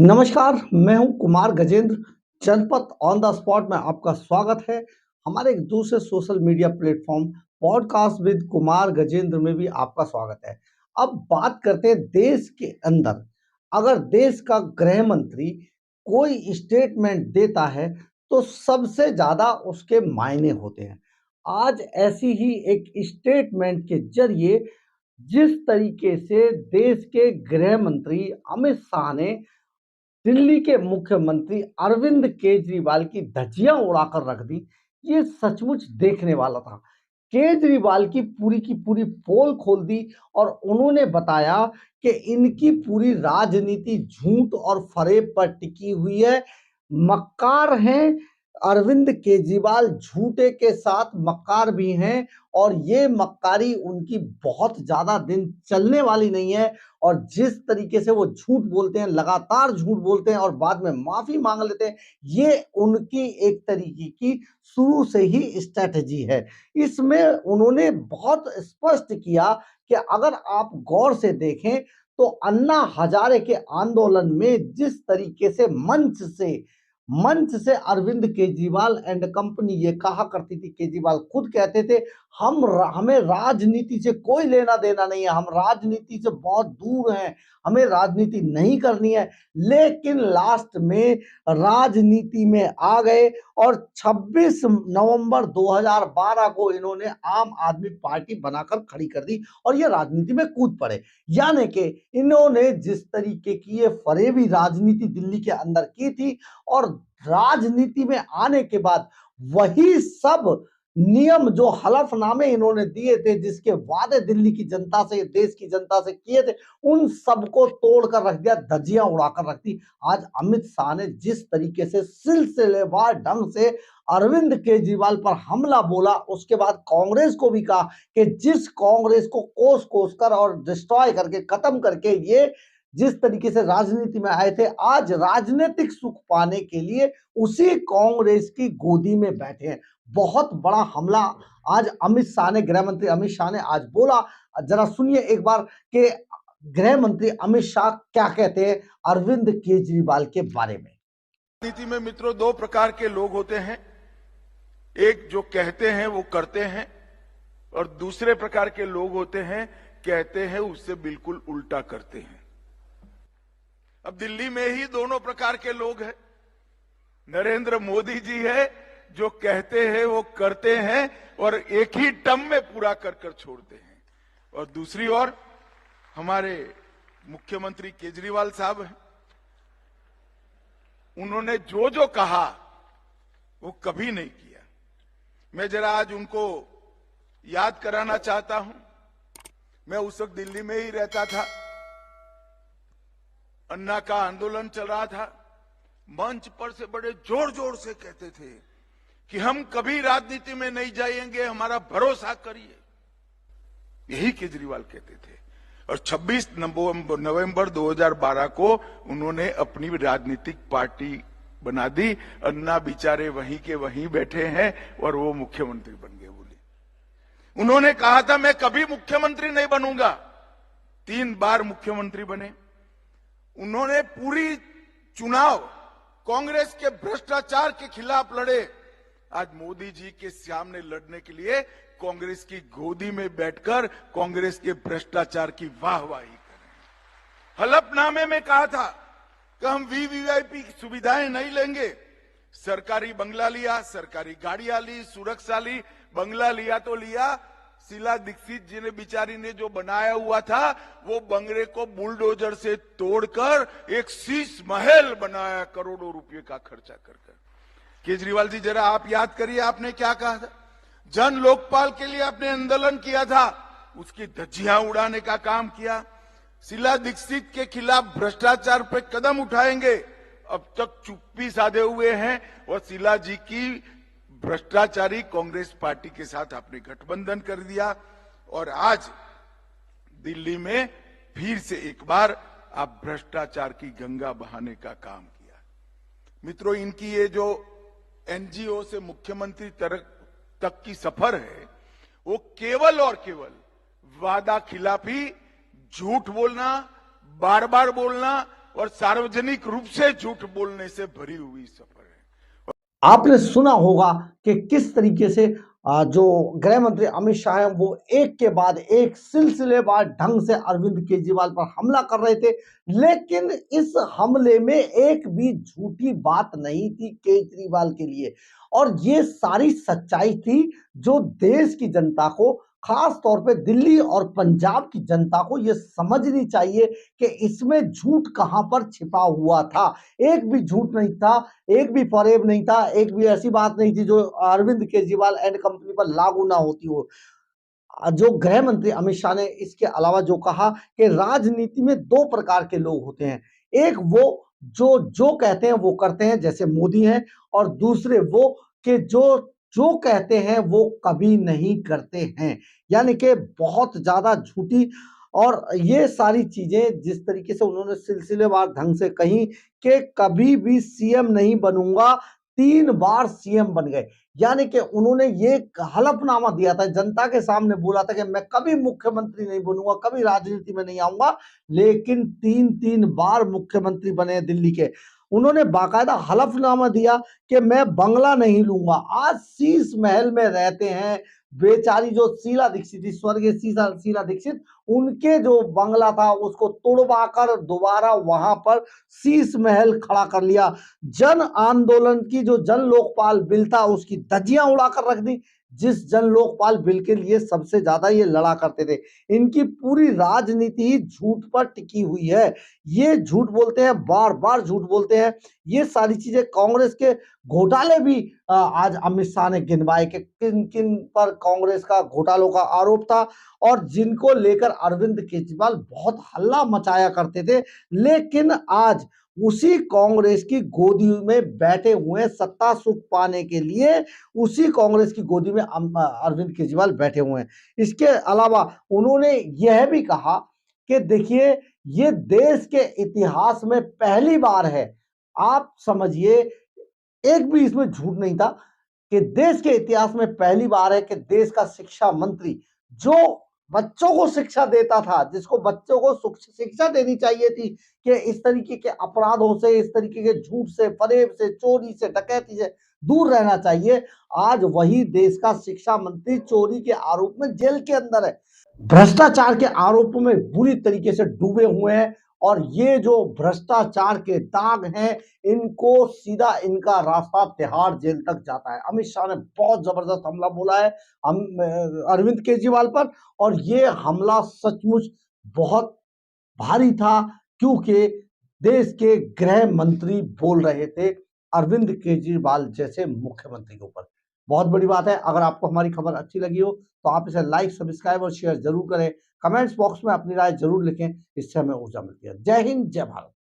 नमस्कार, मैं हूं कुमार गजेंद्र। जनपद ऑन द स्पॉट में आपका स्वागत है। हमारे एक दूसरे social media platform podcast with Kumar Gajendra में भी आपका स्वागत है। अब बात करते हैं देश के अंदर, अगर देश का गृह मंत्री कोई स्टेटमेंट देता है तो सबसे ज्यादा उसके मायने होते हैं। आज ऐसी ही एक स्टेटमेंट के जरिए जिस तरीके से देश के गृह मंत्री अमित शाह ने दिल्ली के मुख्यमंत्री अरविंद केजरीवाल की धज्जियां उड़ाकर रख दी, ये सचमुच देखने वाला था। केजरीवाल की पूरी पोल खोल दी और उन्होंने बताया कि इनकी पूरी राजनीति झूठ और फरेब पर टिकी हुई है। मक्कार हैं अरविंद केजरीवाल, झूठे के साथ मक्कार भी हैं और ये मक्कारी उनकी बहुत ज्यादा दिन चलने वाली नहीं है। और जिस तरीके से वो झूठ बोलते हैं, लगातार झूठ बोलते हैं और बाद में माफी मांग लेते हैं, ये उनकी एक तरीके की शुरू से ही स्ट्रेटजी है। इसमें उन्होंने बहुत स्पष्ट किया कि अगर आप गौर से देखें तो अन्ना हजारे के आंदोलन में जिस तरीके से मंच से अरविंद केजरीवाल एंड कंपनी ये कहा करती थी, केजरीवाल खुद कहते थे हमें राजनीति से कोई लेना देना नहीं है, हम राजनीति से बहुत दूर हैं, हमें राजनीति नहीं करनी है। लेकिन लास्ट में राजनीति में आ गए और 26 नवंबर 2012 को इन्होंने आम आदमी पार्टी बनाकर खड़ी कर दी और ये राजनीति में कूद पड़े। यानी कि इन्होंने जिस तरीके की ये फरेबी राजनीति दिल्ली के अंदर की थी और राजनीति में आने के बाद वही सब नियम जो हलफनामे इन्होंने दिए थे, जिसके वादे दिल्ली की जनता से, देश की जनता से किए थे, उन सबको तोड़कर रख दिया, धज्जियां उड़ाकर रख दी। आज अमित शाह ने जिस तरीके से सिलसिलेवार ढंग से अरविंद केजरीवाल पर हमला बोला, उसके बाद कांग्रेस को भी कहा कि जिस कांग्रेस को कोस कोस कर और डिस्ट्रॉय करके खत्म करके ये जिस तरीके से राजनीति में आए थे, आज राजनीतिक सुख पाने के लिए उसी कांग्रेस की गोदी में बैठे हैं। बहुत बड़ा हमला आज अमित शाह ने, गृह मंत्री अमित शाह ने आज बोला। जरा सुनिए एक बार कि गृह मंत्री अमित शाह क्या कहते हैं अरविंद केजरीवाल के बारे में। राजनीति में मित्रों दो प्रकार के लोग होते हैं, एक जो कहते हैं वो करते हैं और दूसरे प्रकार के लोग होते हैं कहते हैं उससे बिल्कुल उल्टा करते हैं। अब दिल्ली में ही दोनों प्रकार के लोग हैं। नरेंद्र मोदी जी है जो कहते हैं वो करते हैं और एक ही टर्म में पूरा कर कर छोड़ते हैं, और दूसरी ओर हमारे मुख्यमंत्री केजरीवाल साहब हैं। उन्होंने जो जो कहा वो कभी नहीं किया। मैं जरा आज उनको याद कराना चाहता हूं। मैं उस वक्त दिल्ली में ही रहता था, अन्ना का आंदोलन चल रहा था। मंच पर से बड़े जोर जोर से कहते थे कि हम कभी राजनीति में नहीं जाएंगे, हमारा भरोसा करिए, यही केजरीवाल कहते थे। और 26 नवंबर 2012 को उन्होंने अपनी राजनीतिक पार्टी बना दी। अन्ना बेचारे वहीं के वहीं बैठे हैं और वो मुख्यमंत्री बन गए। बोले उन्होंने कहा था मैं कभी मुख्यमंत्री नहीं बनूंगा, 3 बार मुख्यमंत्री बने। उन्होंने पूरी चुनाव कांग्रेस के भ्रष्टाचार के खिलाफ लड़े। आज मोदी जी के सामने लड़ने के लिए कांग्रेस की गोदी में बैठकर कांग्रेस के भ्रष्टाचार की वाहवाही करें। हलफनामे में कहा था कि हम वीवीआईपी की सुविधाएं नहीं लेंगे। सरकारी बंगला लिया, सरकारी गाड़ियां ली, सुरक्षा ली। बंगला लिया तो लिया, शीला दीक्षित जी ने बिचारी ने जो बनाया हुआ था वो बंगले को बुलडोजर से तोड़कर एक शीश महल बनाया, करोड़ों रुपए का खर्चा कर। केजरीवाल जी जरा आप याद करिए, आपने क्या कहा था? जन लोकपाल के लिए आपने आंदोलन किया था, उसकी धज्जियां उड़ाने का काम किया। शीला दीक्षित के खिलाफ भ्रष्टाचार पे कदम उठाएंगे, अब तक चुप्पी साधे हुए हैं। और शीला जी की भ्रष्टाचारी कांग्रेस पार्टी के साथ आपने गठबंधन कर दिया और आज दिल्ली में फिर से एक बार आप भ्रष्टाचार की गंगा बहाने का काम किया। मित्रों, इनकी ये जो एनजीओ से मुख्यमंत्री तक की सफर है वो केवल और केवल वादा खिलाफी, झूठ बोलना, बार बार बोलना और सार्वजनिक रूप से झूठ बोलने से भरी हुई सफर है। आपने सुना होगा कि किस तरीके से जो गृह मंत्री अमित शाह हैं वो एक के बाद एक सिलसिलेवार ढंग से अरविंद केजरीवाल पर हमला कर रहे थे, लेकिन इस हमले में एक भी झूठी बात नहीं थी केजरीवाल के लिए। और ये सारी सच्चाई थी जो देश की जनता को, खास तौर पे दिल्ली और पंजाब की जनता को ये समझनी चाहिए कि इसमें झूठ कहां पर छिपा हुआ था। एक भी झूठ नहीं था, एक भी फरेब नहीं था, एक भी ऐसी बात नहीं थी जो अरविंद केजरीवाल एंड कंपनी पर लागू ना होती हो। जो गृह मंत्री अमित शाह ने इसके अलावा जो कहा कि राजनीति में दो प्रकार के लोग होते हैं, एक वो जो जो कहते हैं वो करते हैं जैसे मोदी हैं, और दूसरे वो कि जो जो कहते हैं वो कभी नहीं करते हैं, यानी कि बहुत ज्यादा झूठी। और ये सारी चीजें जिस तरीके से उन्होंने सिलसिलेवार ढंग से कही कि कभी भी सीएम नहीं बनूंगा, 3 बार सीएम बन गए, यानी कि उन्होंने ये हलफनामा दिया था, जनता के सामने बोला था कि मैं कभी मुख्यमंत्री नहीं बनूंगा, कभी राजनीति में नहीं आऊंगा, लेकिन 3 बार मुख्यमंत्री बने दिल्ली के। उन्होंने बाकायदा हलफनामा दिया कि मैं बंगला नहीं लूंगा। आज शीश महल में रहते हैं बेचारी जो शीला दीक्षित थी, स्वर्गीय शीला दीक्षित, उनके जो बंगला था उसको तोड़वाकर दोबारा वहां पर शीश महल खड़ा कर लिया। जन आंदोलन की जो जन लोकपाल बिल था उसकी धज्जियां उड़ाकर रख दी, जिस जन लोकपाल बिल के लिए सबसे ज्यादा ये लड़ा करते थे। इनकी पूरी राजनीति ही झूठ पर टिकी हुई है। ये झूठ बोलते हैं, बार बार झूठ बोलते हैं। ये सारी चीजें कांग्रेस के घोटाले भी आज अमित शाह ने गिनवाए कि किन किन पर कांग्रेस का घोटालों का आरोप था और जिनको लेकर अरविंद केजरीवाल बहुत हल्ला मचाया करते थे, लेकिन आज उसी कांग्रेस की गोदी में बैठे हुए, सत्ता सुख पाने के लिए उसी कांग्रेस की गोदी में अरविंद केजरीवाल बैठे हुए हैं। इसके अलावा उन्होंने यह भी कहा कि देखिए ये देश के इतिहास में पहली बार है, आप समझिए, एक भी इसमें झूठ नहीं था, कि देश के इतिहास में पहली बार है कि देश का शिक्षा मंत्री जो बच्चों को शिक्षा देता था, जिसको बच्चों को शिक्षा देनी चाहिए थी कि इस तरीके के अपराधों से, इस तरीके के झूठ से, फरेब से, चोरी से, डकैती से दूर रहना चाहिए, आज वही देश का शिक्षा मंत्री चोरी के आरोप में जेल के अंदर है, भ्रष्टाचार के आरोपों में बुरी तरीके से डूबे हुए हैं। और ये जो भ्रष्टाचार के दाग हैं, इनको सीधा इनका रास्ता तिहाड़ जेल तक जाता है। अमित शाह ने बहुत जबरदस्त हमला बोला है अरविंद केजरीवाल पर, और ये हमला सचमुच बहुत भारी था, क्योंकि देश के गृह मंत्री बोल रहे थे अरविंद केजरीवाल जैसे मुख्यमंत्री के ऊपर। बहुत बड़ी बात है। अगर आपको हमारी खबर अच्छी लगी हो तो आप इसे लाइक, सब्सक्राइब और शेयर जरूर करें। कमेंट्स बॉक्स में अपनी राय जरूर लिखें, इससे हमें ऊर्जा मिलती है। जय हिंद, जय भारत।